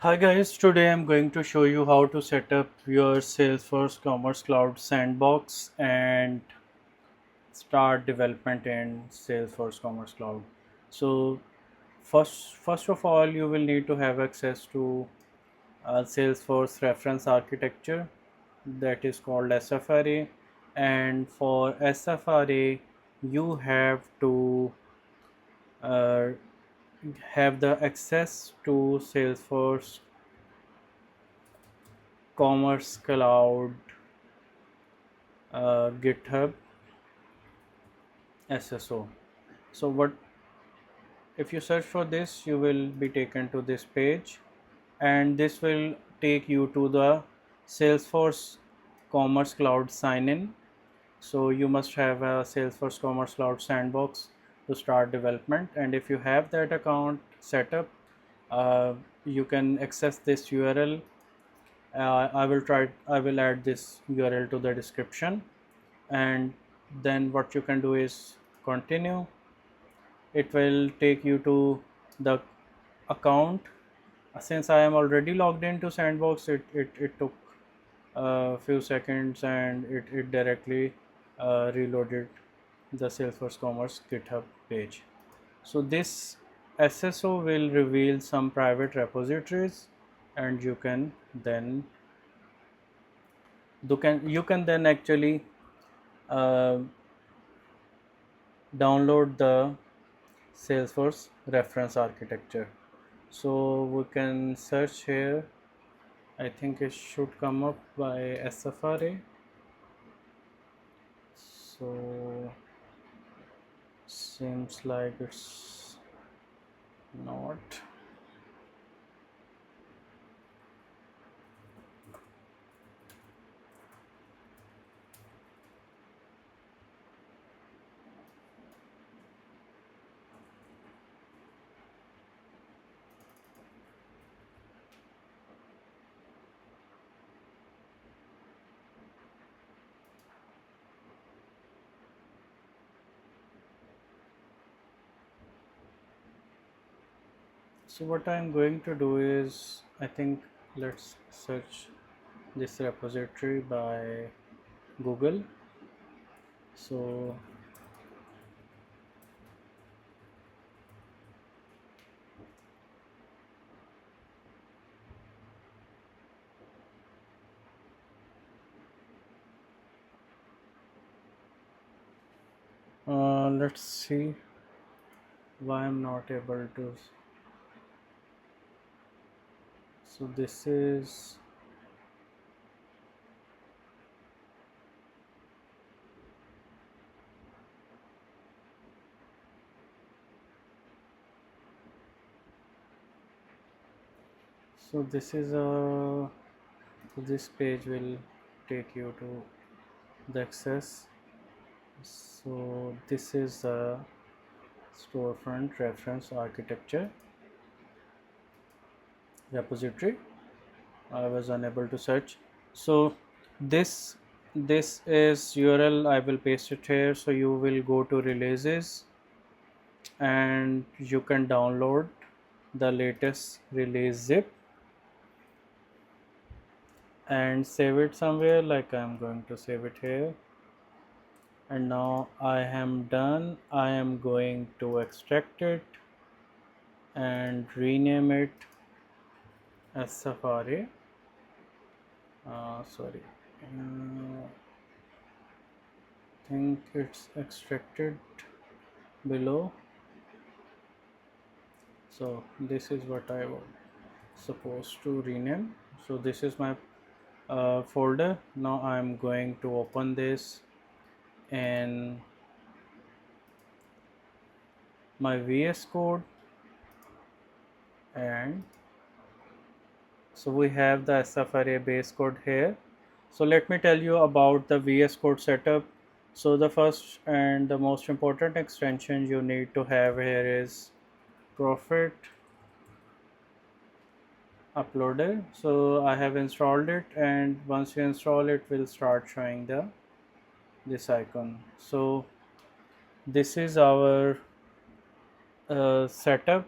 Hi guys, today I'm going to show you how to set up your Salesforce Commerce Cloud sandbox and start development in Salesforce Commerce Cloud. So first of all, you will need to have access to Salesforce reference architecture that is called SFRA, and for SFRA you have to uh, have the access to Salesforce Commerce Cloud GitHub SSO. So what if you search for this, you will be taken to this page, and this will take you to the Salesforce Commerce Cloud sign in. So you must have a Salesforce Commerce Cloud sandbox to start development, and if you have that account set up, uh, you can access this URL. I will add this URL to the description, and then what you can do is continue. It will take you to the account. Since I am already logged into sandbox, it took a few seconds, and it directly reloaded the Salesforce Commerce GitHub page. So this SSO will reveal some private repositories, and then you can then actually uh, download the Salesforce reference architecture. So we can search here. I think it should come up by SFRA. So seems like it's not. So what I'm going to do is, I think, let's search this repository by Google. So let's see why I'm not able to. So this is a this page will take you to the access. So this is a storefront reference architecture repository. I was unable to search. So this this is URL. I will paste it here. So you will go to releases, and you can download the latest release zip and save it somewhere. Like I'm going to save it here. And now I am done. I am going to extract it and rename it as Safari. Sorry, think it's extracted below. So this is what I was supposed to rename. So this is my folder. Now I'm going to open this in my VS Code, and so we have the SFRA base code here. So let me tell you about the VS Code setup. So the first and the most important extension you need to have here is Profit Uploader. So I have installed it, and once you install it, will start showing the this icon. So this is our setup.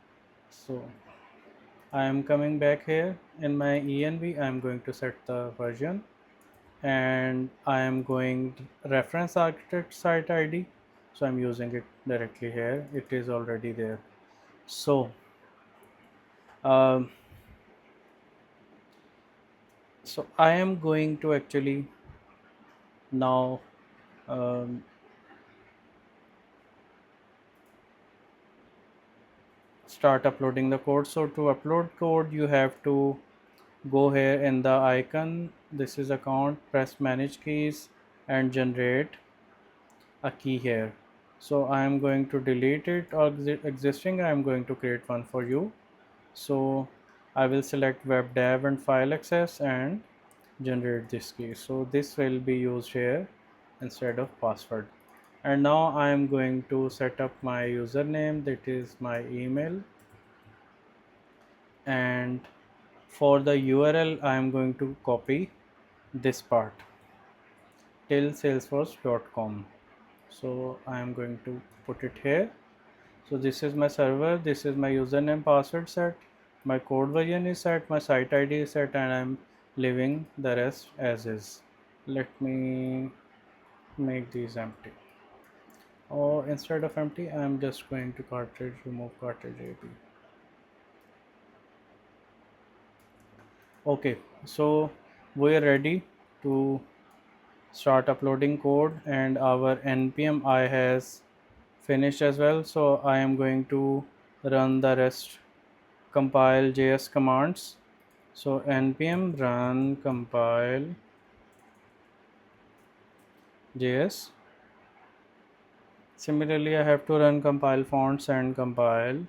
So I am coming back here in my env. I am going to set the version, and I am going reference architect site id, so I'm using it directly here. It is already there. So um, I am going to actually now um, start uploading the code. So to upload code, you have to go here in the icon. This is account, press manage keys and generate a key here. So I am going to delete it or existing. I am going to create one for you. So I will select web dev and file access and generate this key. So this will be used here instead of password. And now I am going to set up my username, that is my email, and for the URL I am going to copy this part till salesforce.com. So I am going to put it here. So this is my server, this is my username, password set, my code version is set, my site id is set, and I'm leaving the rest as is. Let me make these empty, or instead of empty I'm just going to cartridge, remove cartridge ab. Okay, so we're ready to start uploading code, and our npm I has finished as well. So I am going to run the rest compile js commands. So npm run compile js. Similarly, I have to run compile fonts and compile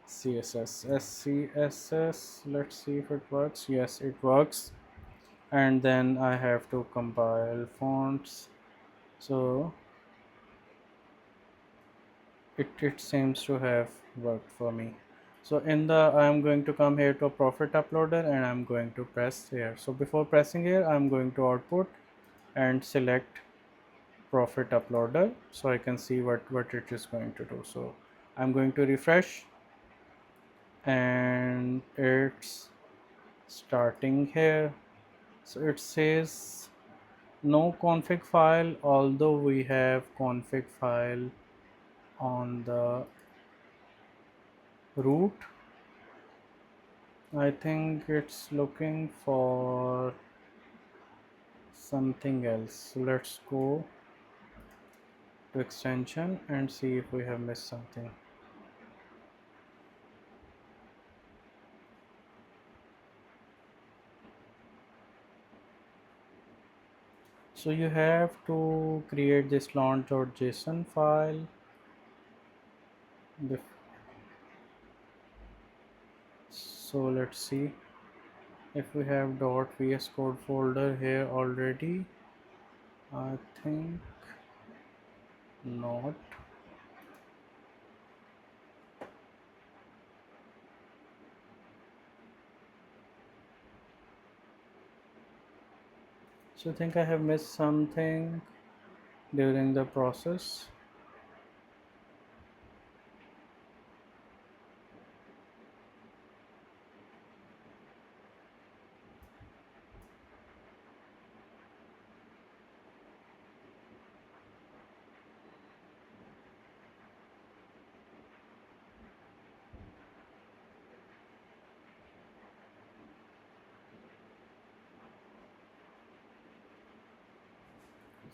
css. scss, let's see if it works. Yes, it works. And then I have to compile fonts. So it seems to have worked for me. So in the I am going to come here to profit uploader, and I'm going to press here. So before pressing here, I'm going to output and select profit uploader so I can see what it is going to do. So I'm going to refresh, and it's starting here. So it says no config file, although we have config file on the root. I think it's looking for something else. So let's go to extension and see if we have missed something. So you have to create this launch.json file. So let's see if we have .vs code folder here already. I think not. So I think I have missed something during the process.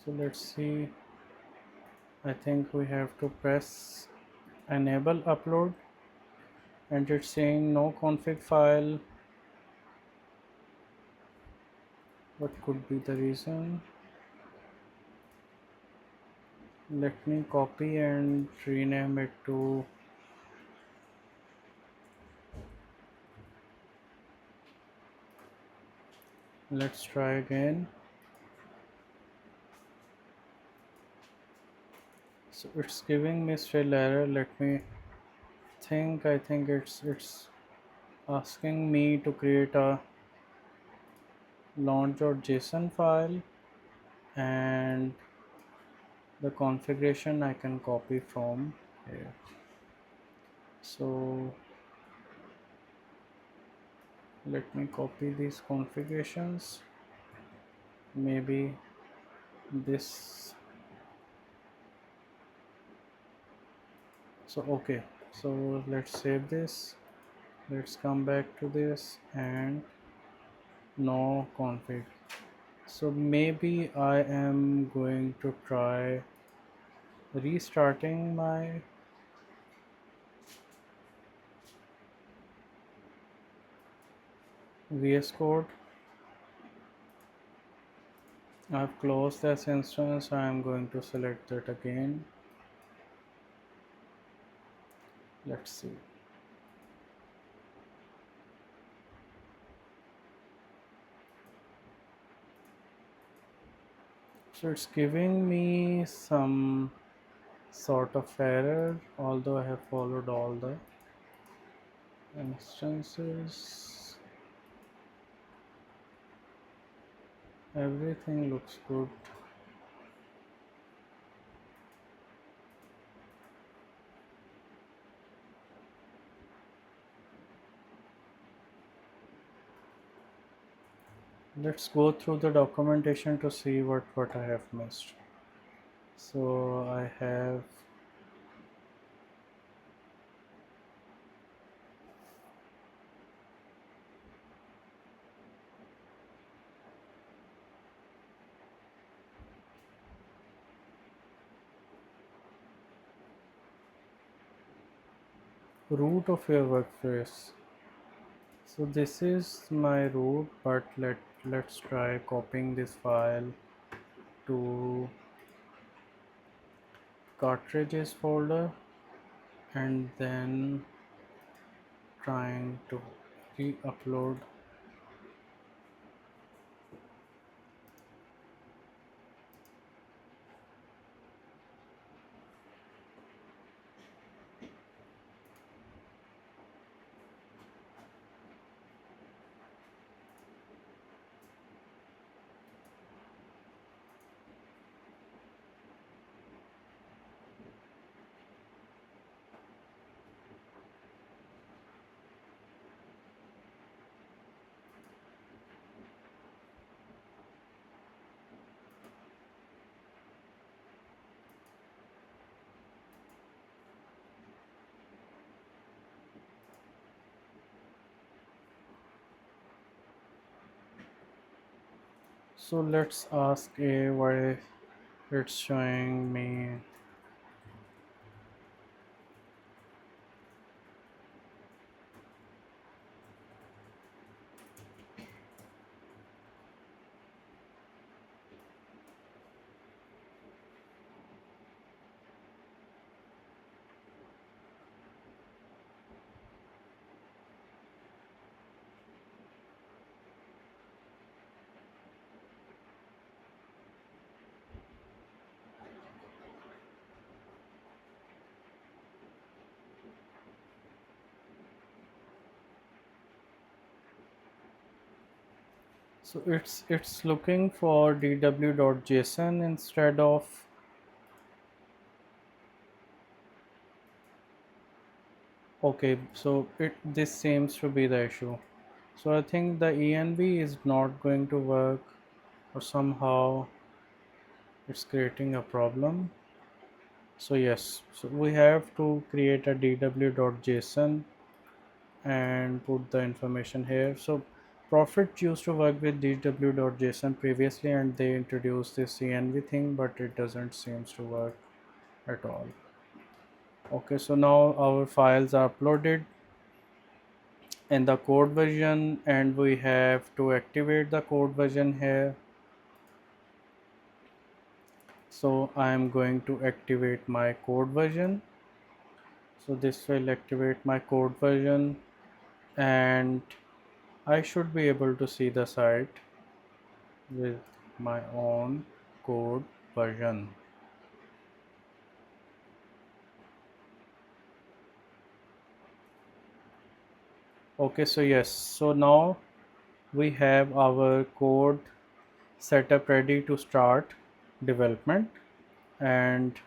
So let's see. I think we have to press enable upload, and it's saying no config file. What could be the reason? Let me copy and rename it to let's try again. So it's giving me still error. Let me think. I think it's asking me to create a launch.json file, and the configuration I can copy from here. So Let me copy these configurations. Maybe this. So okay, so let's save this. Let's come back to this and no config. So maybe I am going to try restarting my VS Code. I've closed this instance. I am going to select that again. Let's see. So it's giving me some sort of error, although I have followed all the instances. Everything looks good. Let's go through the documentation to see what I have missed. So I have root of your workspace. So this is my root, but let's try copying this file to cartridges folder and then trying to re-upload. So let's ask a why it's showing me. So it's looking for dw.json instead of. Okay, so it this seems to be the issue. So I think the env is not going to work, or somehow it's creating a problem. So yes, so we have to create a dw.json and put the information here. So Profit used to work with dw.json previously, and they introduced this env thing, but it doesn't seems to work at all. Okay, so now our files are uploaded in the code version, and we have to activate the code version here. So I am going to activate my code version. So this will activate my code version, and I should be able to see the site with my own code version. Okay, so yes, so now we have our code setup ready to start development, and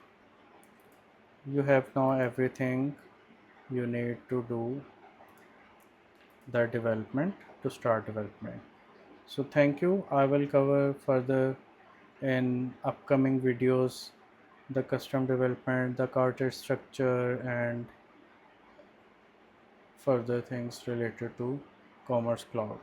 you have now everything you need to do the development to start development. So thank you. I will cover further in upcoming videos the custom development, the cartridge structure, and further things related to Commerce Cloud.